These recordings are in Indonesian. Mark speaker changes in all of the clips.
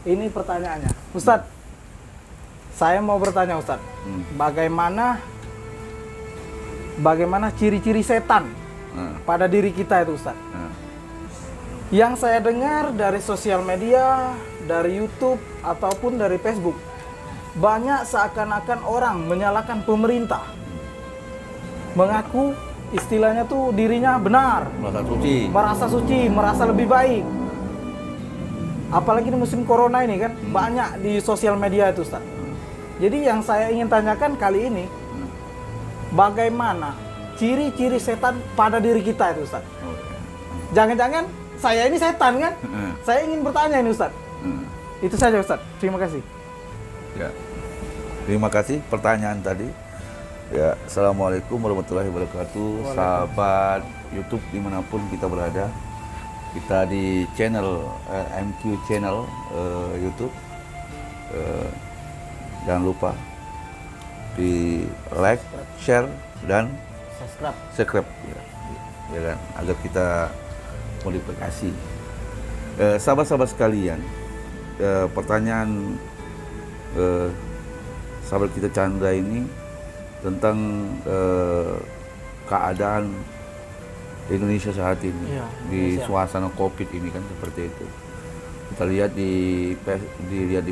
Speaker 1: Ini pertanyaannya. Ustadz, saya mau bertanya Ustadz. Bagaimana ciri-ciri setan pada diri kita itu Ustadz? Yang saya dengar dari sosial media, dari YouTube, ataupun dari Facebook, banyak seakan-akan orang menyalahkan pemerintah. Mengaku istilahnya tuh dirinya benar. Merasa suci, merasa lebih baik. Apalagi di musim corona ini kan, banyak di sosial media itu Ustaz. Jadi yang saya ingin tanyakan kali ini, bagaimana ciri-ciri setan pada diri kita itu Ustaz? Jangan-jangan saya ini setan kan? Saya ingin bertanya ini Ustaz. Itu saja Ustaz. Terima kasih.
Speaker 2: Ya. Terima kasih pertanyaan tadi. Ya, Assalamualaikum warahmatullahi wabarakatuh. Sahabat YouTube dimanapun kita berada. Kita di channel MQ Channel YouTube. Jangan lupa di like, share, dan subscribe ya kan, agar kita modifikasi. Sahabat-sahabat sekalian, pertanyaan sahabat kita Chandra ini tentang keadaan Indonesia saat ini di suasana COVID ini kan seperti itu. Kita lihat di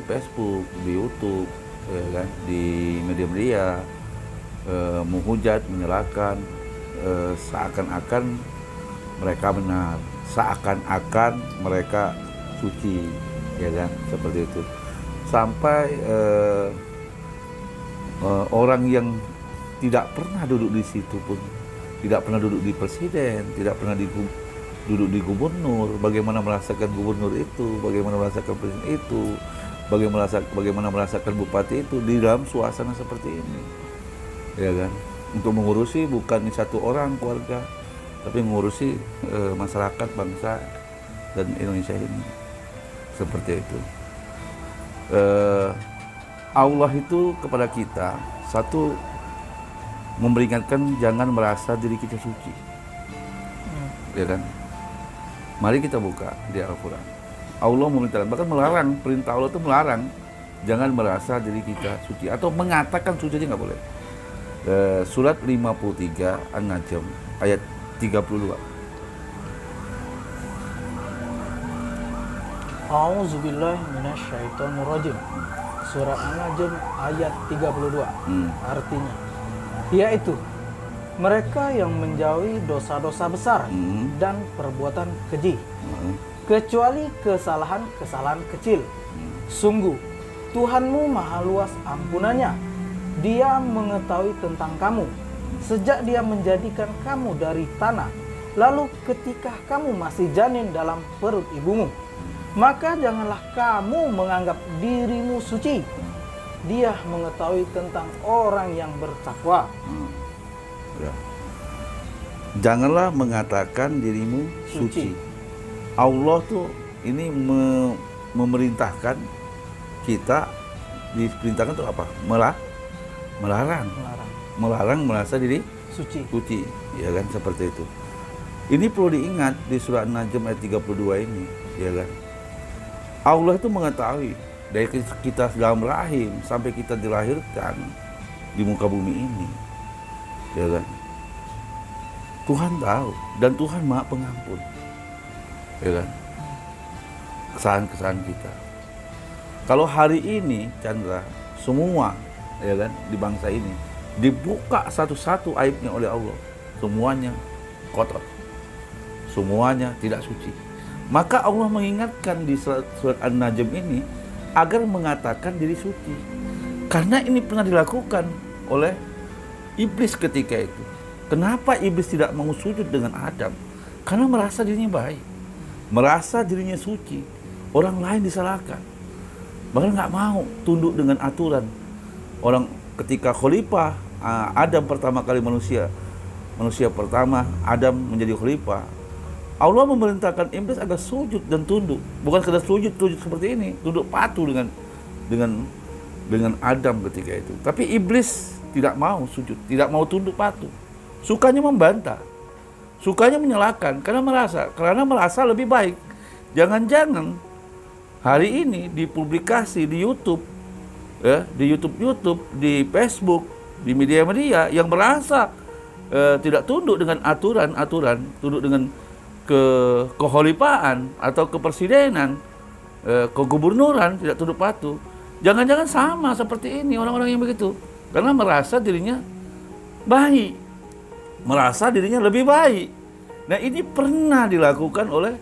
Speaker 2: Facebook, di YouTube, ya kan, di media-media menghujat, menyalahkan, seakan-akan mereka benar, seakan-akan mereka suci, ya kan, seperti itu. Sampai orang yang tidak pernah duduk di situ pun, tidak pernah duduk di presiden, tidak pernah duduk di gubernur, bagaimana merasakan gubernur itu, bagaimana merasakan presiden itu, bagaimana merasakan bupati itu di dalam suasana seperti ini, ya kan? Untuk mengurusi bukan satu orang keluarga, tapi mengurusi masyarakat, bangsa, dan Indonesia ini, seperti itu. Allah itu kepada kita satu memperingatkan jangan merasa diri kita suci, ya kan? Mari kita buka di Al-Quran. Allah memerintahkan, bahkan melarang, perintah Allah itu melarang jangan merasa diri kita suci atau mengatakan suci aja nggak boleh. Surat 53 An-Najm ayat 32.
Speaker 1: A'udzubillahi minasyaitonirrajim. Surat An-Najm ayat 32. Artinya, yaitu mereka yang menjauhi dosa-dosa besar dan perbuatan keji, kecuali kesalahan-kesalahan kecil. Sungguh, Tuhanmu maha luas ampunannya. Dia mengetahui tentang kamu sejak Dia menjadikan kamu dari tanah, lalu ketika kamu masih janin dalam perut ibumu. Maka janganlah kamu menganggap dirimu suci. Dia mengetahui tentang orang yang bertakwa.
Speaker 2: Ya. Janganlah mengatakan dirimu suci. Allah tuh ini memerintahkan kita, diperintahkan untuk apa? Melarang merasa diri suci, ya kan, seperti itu. Ini perlu diingat di surah An-Najm ayat 32 ini, ya kan. Allah itu mengetahui dari kita dalam rahim sampai kita dilahirkan di muka bumi ini, ya kan. Tuhan tahu dan Tuhan Maha Pengampun, ya kan, kesalahan-kesalahan kita. Kalau hari ini Chandra, semua, ya kan, di bangsa ini dibuka satu-satu aibnya oleh Allah, semuanya kotor, semuanya tidak suci. Maka Allah mengingatkan di surat An-Najm ini agar mengatakan diri suci. Karena ini pernah dilakukan oleh iblis ketika itu. Kenapa iblis tidak mau sujud dengan Adam? Karena merasa dirinya baik, merasa dirinya suci, orang lain disalahkan. Bahkan nggak mau tunduk dengan aturan. Orang ketika khalifah Adam pertama kali manusia pertama Adam menjadi khalifah, Allah memerintahkan iblis agar sujud dan tunduk, bukan sekedar sujud seperti ini, tunduk patuh dengan Adam ketika itu. Tapi iblis tidak mau sujud, tidak mau tunduk patuh, sukanya membantah, sukanya menyalahkan karena merasa lebih baik. Jangan-jangan Hari ini dipublikasi di YouTube, ya, di YouTube, di Facebook, di media-media yang merasa tidak tunduk dengan aturan-aturan, tunduk dengan keholipaan atau kepresidenan, kegubernuran, tidak tunduk patuh. Jangan-jangan sama seperti ini orang-orang yang begitu, karena merasa dirinya baik, merasa dirinya lebih baik. Nah, ini pernah dilakukan oleh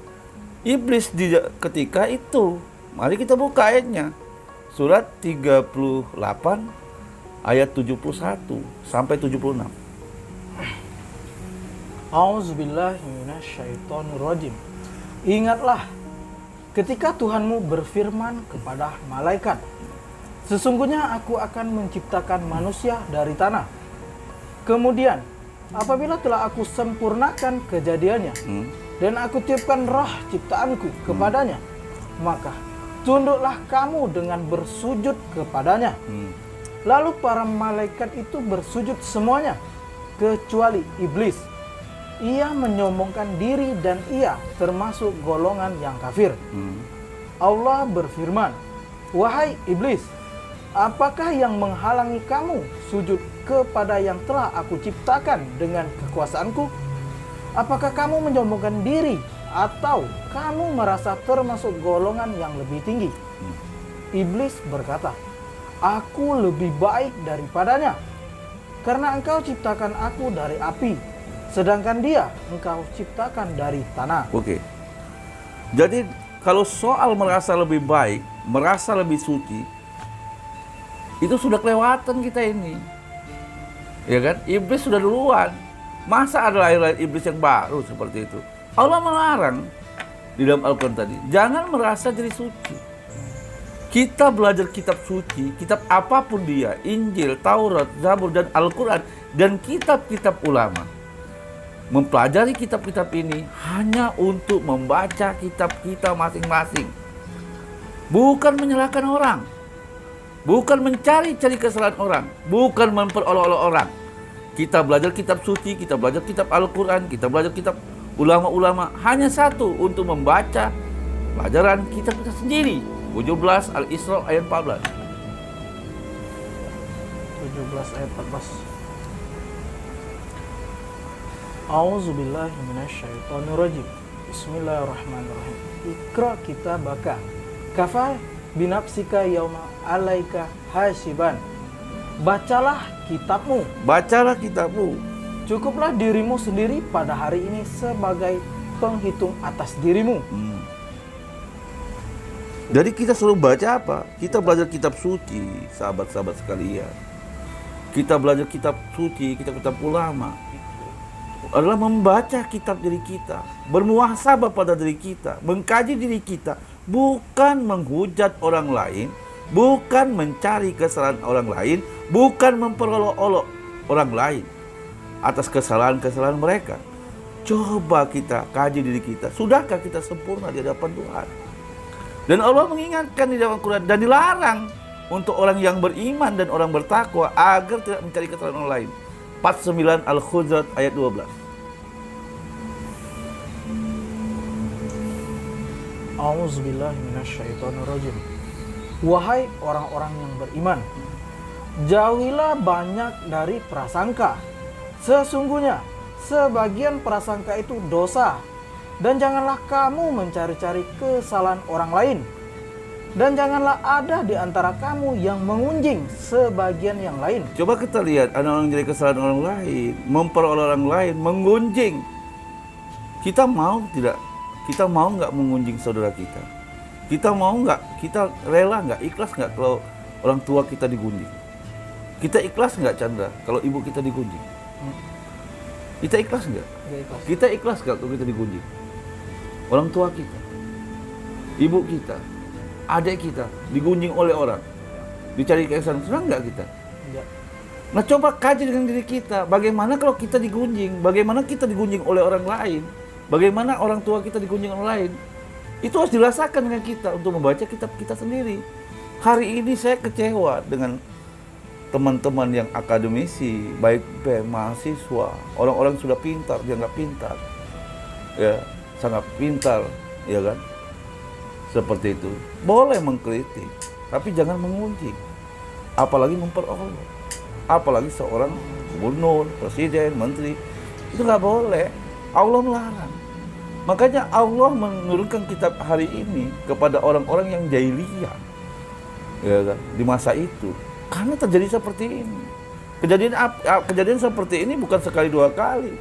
Speaker 2: iblis ketika itu. Mari kita buka ayatnya. Surat 38 ayat 71 sampai 76.
Speaker 1: A'udzubillahi minasyaitonirrajim. Ingatlah ketika Tuhanmu berfirman kepada malaikat, sesungguhnya aku akan menciptakan manusia dari tanah. Kemudian apabila telah aku sempurnakan kejadiannya dan aku tiupkan roh ciptaanku kepadanya, maka tunduklah kamu dengan bersujud kepadanya. Lalu para malaikat itu bersujud semuanya, kecuali iblis. Ia menyombongkan diri dan ia termasuk golongan yang kafir. Allah berfirman, wahai iblis, apakah yang menghalangi kamu sujud kepada yang telah aku ciptakan dengan kekuasaanku? Apakah kamu menyombongkan diri atau kamu merasa termasuk golongan yang lebih tinggi? Iblis berkata, aku lebih baik daripadanya, karena engkau ciptakan aku dari api, sedangkan dia engkau ciptakan dari tanah.
Speaker 2: Oke. Jadi kalau soal merasa lebih baik, merasa lebih suci, itu sudah kelewatan kita ini. Ya kan? Iblis sudah duluan. Masa ada lahir iblis yang baru seperti itu? Allah melarang di dalam Al-Quran tadi, jangan merasa jadi suci. Kita belajar kitab suci, kitab apapun dia, Injil, Taurat, Zabur, dan Al-Quran, dan kitab-kitab ulama. Mempelajari kitab-kitab ini hanya untuk membaca kitab kita masing-masing. Bukan menyalahkan orang. Bukan mencari-cari kesalahan orang. Bukan memperolok-olok orang. Kita belajar kitab suci, kita belajar kitab Al-Quran, kita belajar kitab ulama-ulama. Hanya satu, untuk membaca pelajaran kitab kita sendiri. 17 Al-Isra ayat 14.
Speaker 1: 17 ayat 14. A'udzubillahi minasyaitonirrajim. Bismillahirrahmanirrahim. Iqra kitabaka kafa binafsika yauma alaika hasiban. Bacalah kitabmu.
Speaker 2: Bacalah kitabmu.
Speaker 1: Cukuplah dirimu sendiri pada hari ini sebagai penghitung atas dirimu.
Speaker 2: Jadi kita selalu baca apa? Kita belajar kitab suci, sahabat-sahabat sekalian. Kita belajar kitab suci, kitab-kitab ulama. Adalah membaca kitab diri kita, bermuhasabah pada diri kita, mengkaji diri kita, bukan menghujat orang lain, bukan mencari kesalahan orang lain, bukan memperolok-olok orang lain atas kesalahan-kesalahan mereka. Coba kita kaji diri kita, sudahkah kita sempurna di hadapan Tuhan? Dan Allah mengingatkan di dalam Al-Quran, dan dilarang untuk orang yang beriman dan orang bertakwa agar tidak mencari kesalahan orang lain. 49 Al-Hujurat ayat 12.
Speaker 1: A'udzubillahi minasyaitonirrajim. Wahai orang-orang yang beriman, jauhilah banyak dari prasangka. Sesungguhnya sebagian prasangka itu dosa. Dan janganlah kamu mencari-cari kesalahan orang lain. Dan janganlah ada di antara kamu yang mengunjing sebagian yang lain.
Speaker 2: Coba kita lihat, ada orang jadi kesalahan orang lain, memperoleh orang lain, menggunjing. Kita mau tidak? Kita mau nggak mengunjing saudara kita? Kita mau nggak? Kita rela nggak? Ikhlas nggak kalau orang tua kita digunjing? Kita ikhlas nggak, Chandra, kalau ibu kita digunjing? Kita ikhlas nggak? Kita ikhlas nggak kalau kita digunjing? Orang tua kita, ibu kita, adik kita digunjing oleh orang, dicari kesalahan, senang nggak kita?
Speaker 1: Enggak.
Speaker 2: Nah, coba kaji dengan diri kita, bagaimana kalau kita digunjing, bagaimana kita digunjing oleh orang lain, bagaimana orang tua kita digunjing orang lain. Itu harus dirasakan dengan kita untuk membaca kitab kita sendiri. Hari ini saya kecewa dengan teman-teman yang akademisi, baik mahasiswa, orang-orang sudah pintar, dia nggak pintar, ya sangat pintar, ya kan? seperti itu. Boleh mengkritik, tapi jangan mengunci. Apalagi memperolok. Apalagi seorang gubernur, presiden, menteri, itu nggak boleh. Allah melarang. Makanya Allah menurunkan kitab hari ini kepada orang-orang yang jahiliyah, ya kan, di masa itu. Karena terjadi seperti ini. Kejadian seperti ini bukan sekali dua kali.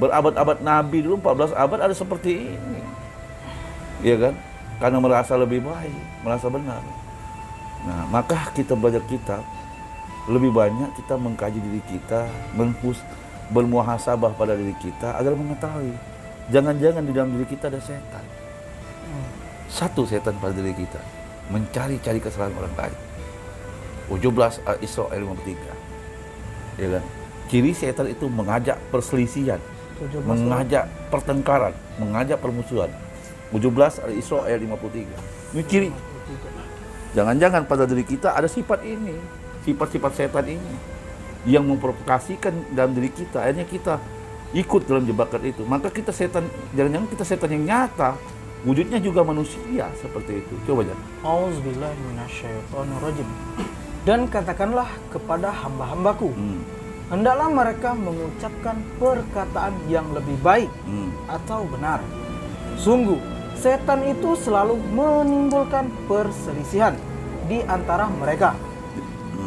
Speaker 2: Berabad-abad Nabi dulu 14 abad ada seperti ini, ya kan? Karena merasa lebih baik, merasa benar. Nah, maka kita belajar kitab lebih banyak, kita mengkaji diri kita, bermuhasabah pada diri kita agar mengetahui jangan-jangan di dalam diri kita ada setan. Satu setan pada diri kita, mencari-cari kesalahan orang lain. 17 Al-Isra ayat 53. Ya kan? Ciri setan itu mengajak perselisihan, mengajak pertengkaran, mengajak permusuhan. 17 Al-Isra ayat 53. Ini ciri. Jangan-jangan pada diri kita ada sifat ini, sifat-sifat setan ini yang memprovokasikan dalam diri kita. Akhirnya kita ikut dalam jebakan itu. Maka kita setan, jangan-jangan kita setan yang nyata, wujudnya juga manusia seperti itu. Coba jangan.
Speaker 1: Auzubillahi minasyaitonirrajim. Dan katakanlah kepada hamba-hambaku, hendaklah mereka mengucapkan perkataan yang lebih baik atau benar. Sungguh, setan itu selalu menimbulkan perselisihan di antara mereka.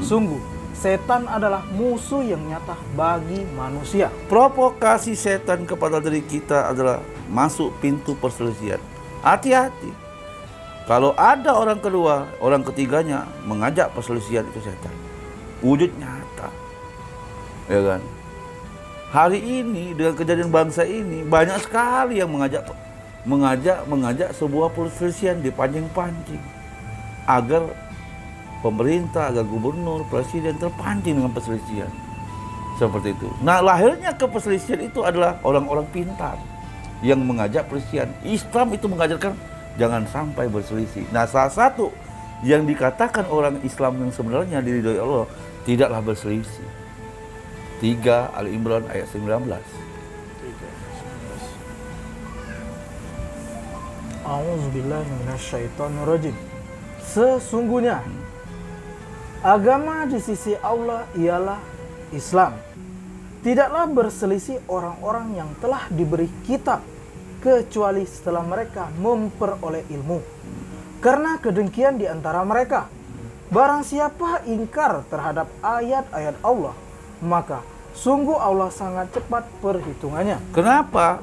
Speaker 1: Sungguh, setan adalah musuh yang nyata bagi manusia.
Speaker 2: Provokasi setan kepada diri kita adalah masuk pintu perselisihan. Hati-hati. Kalau ada orang kedua, orang ketiganya mengajak perselisihan, itu setan. Wujud nyata. Ya kan? Hari ini dengan kejadian bangsa ini banyak sekali yang mengajak sebuah perselisihan dipancing-pancing agar pemerintah, agar gubernur, presiden terpancing dengan perselisihan. Seperti itu. Nah, lahirnya ke perselisihan itu adalah orang-orang pintar yang mengajak perselisihan. Islam itu mengajarkan jangan sampai berselisih. Nah, salah satu yang dikatakan orang Islam yang sebenarnya diridhoi Allah, tidaklah berselisih. 3 Ali Imran ayat 19.
Speaker 1: A'udzubillahi minasyaitonirrajim. Sesungguhnya agama di sisi Allah ialah Islam. Tidaklah berselisih orang-orang yang telah diberi kitab kecuali setelah mereka memperoleh ilmu. Karena kedengkian di antara mereka. Barang siapa ingkar terhadap ayat-ayat Allah, maka sungguh Allah sangat cepat perhitungannya.
Speaker 2: Kenapa?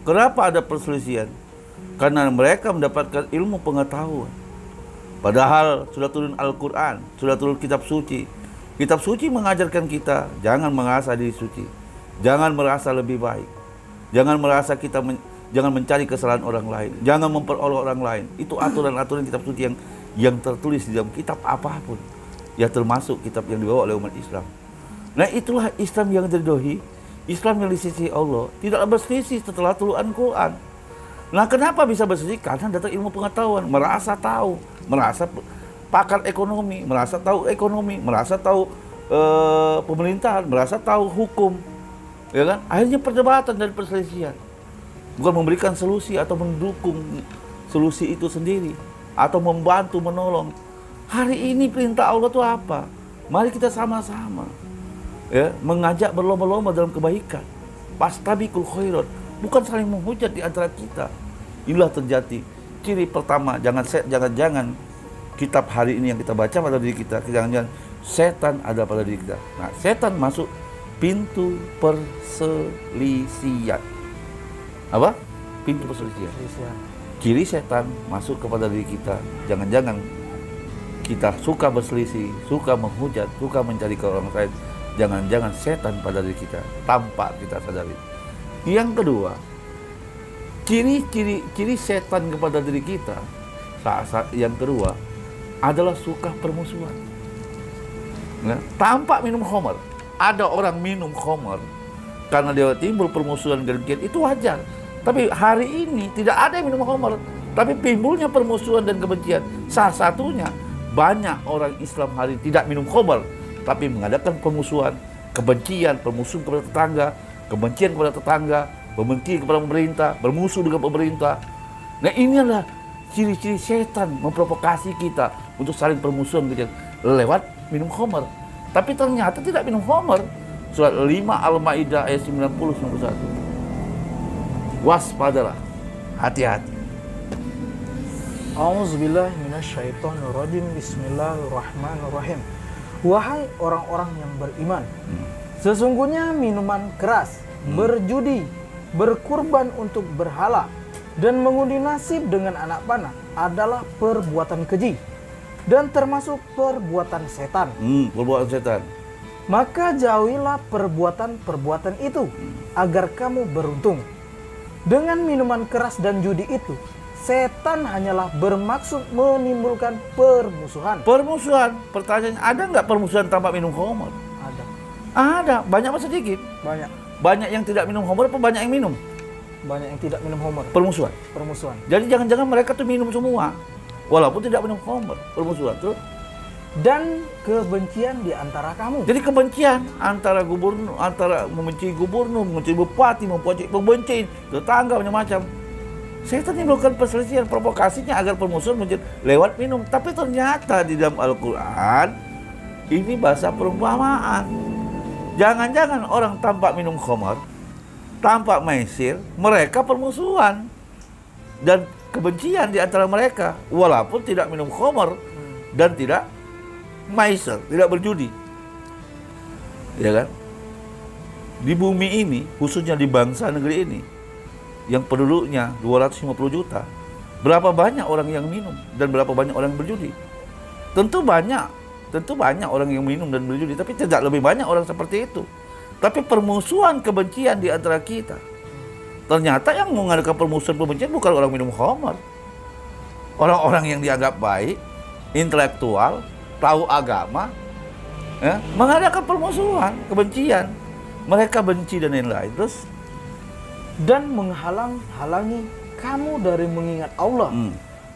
Speaker 2: Kenapa ada perselisihan? Karena mereka mendapatkan ilmu pengetahuan. Padahal sudah turun Al-Quran, sudah turun kitab suci. Kitab suci mengajarkan kita jangan merasa diri suci, jangan merasa lebih baik, jangan merasa jangan mencari kesalahan orang lain, jangan memperolok orang lain. Itu aturan-aturan kitab suci yang tertulis di dalam kitab apapun, ya termasuk kitab yang dibawa oleh umat Islam. Nah, itulah Islam yang diridhoi, Islam yang di sisi Allah, tidak berselisih setelah turun Quran. Nah, kenapa bisa berselisih? Karena datang ilmu pengetahuan, merasa tahu, merasa pakar ekonomi, merasa tahu pemerintahan, merasa tahu hukum, ya kan? Akhirnya perdebatan dan perselisihan. Bukan memberikan solusi atau mendukung solusi itu sendiri atau membantu menolong. Hari ini perintah Allah itu apa? Mari kita sama-sama ya mengajak berlomba-lomba dalam kebaikan. Fastabiqul khairat, bukan saling menghujat di antara kita. Inilah terjadi ciri pertama, jangan kitab hari ini yang kita baca pada diri kita, jangan setan ada pada diri kita. Nah, setan masuk pintu perselisihan. Apa? Pintu perselisihan. Ciri setan masuk kepada diri kita. Jangan-jangan kita suka berselisih, suka menghujat, suka mencari ke orang lain. Jangan-jangan setan pada diri kita tanpa kita sadari. Yang kedua, ciri setan kepada diri kita saat yang kedua adalah suka permusuhan. Nah, tanpa minum khamar. Ada orang minum khamar karena dia timbul permusuhan dan kebencian, itu wajar. Tapi hari ini tidak ada yang minum khamar, tapi timbulnya permusuhan dan kebencian. Salah satunya banyak orang Islam hari ini tidak minum khamar, tapi mengadakan permusuhan, kebencian, permusuhan kepada tetangga, kebencian kepada tetangga, membenci kepada pemerintah, bermusuh dengan pemerintah. Nah, ini adalah ciri-ciri setan memprovokasi kita untuk saling permusuhan gitu, lewat minum khamar. Tapi ternyata tidak minum khamar. Surat 5 Al-Maidah ayat 90-91. Waspadalah, hati-hati.
Speaker 1: A'udzubillahi minasyaitonirrajim. Bismillahirrahmanirrahim. Wahai orang-orang yang beriman, sesungguhnya minuman keras, berjudi, berkurban untuk berhala, dan mengundi nasib dengan anak panah adalah perbuatan keji dan termasuk perbuatan setan.
Speaker 2: Perbuatan setan.
Speaker 1: Maka jauhilah perbuatan-perbuatan itu agar kamu beruntung. Dengan minuman keras dan judi itu, setan hanyalah bermaksud menimbulkan permusuhan.
Speaker 2: Permusuhan. Pertanyaannya, ada nggak permusuhan tanpa minum khamar?
Speaker 1: Ada.
Speaker 2: Ada. Banyak apa sedikit?
Speaker 1: Banyak.
Speaker 2: Banyak yang tidak minum khamar apa banyak yang minum?
Speaker 1: Banyak yang tidak minum khamar.
Speaker 2: Permusuhan.
Speaker 1: Permusuhan.
Speaker 2: Jadi jangan-jangan mereka tuh minum semua, walaupun tidak minum khamar. Permusuhan tuh.
Speaker 1: Dan kebencian di antara kamu.
Speaker 2: Jadi kebencian antara gubernur, antara membenci gubernur, membenci bupati, membenci tetangga, macam-macam. Setan melakukan perselisihan, provokasinya agar permusuhan muncul lewat minum. Tapi ternyata di dalam Al-Quran ini bahasa perumpamaan. Jangan-jangan orang tanpa minum khamar, tanpa maisir, mereka permusuhan dan kebencian di antara mereka, walaupun tidak minum khamar dan tidak maisir, tidak berjudi. Ya kan? Di bumi ini, khususnya di bangsa negeri ini, yang penduduknya 250 juta, berapa banyak orang yang minum dan berapa banyak orang yang berjudi? Tentu banyak orang yang minum dan berjudi, tapi tidak lebih banyak orang seperti itu. Tapi permusuhan, kebencian di antara kita, ternyata yang mengadakan permusuhan, kebencian bukan orang minum khamar. Orang-orang yang dianggap baik, intelektual, tahu agama, ya, mengadakan permusuhan, kebencian. Mereka benci dan lain-lain. Terus
Speaker 1: Dan menghalang-halangi kamu dari mengingat Allah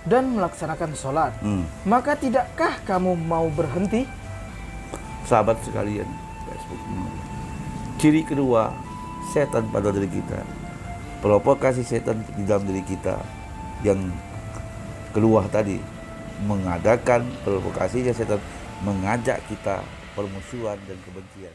Speaker 1: dan melaksanakan sholat. Maka tidakkah kamu mau berhenti?
Speaker 2: sahabat sekalian, Facebook, ciri kedua setan pada diri kita, provokasi setan di dalam diri kita yang kedua tadi, mengadakan provokasinya setan, mengajak kita permusuhan dan kebencian.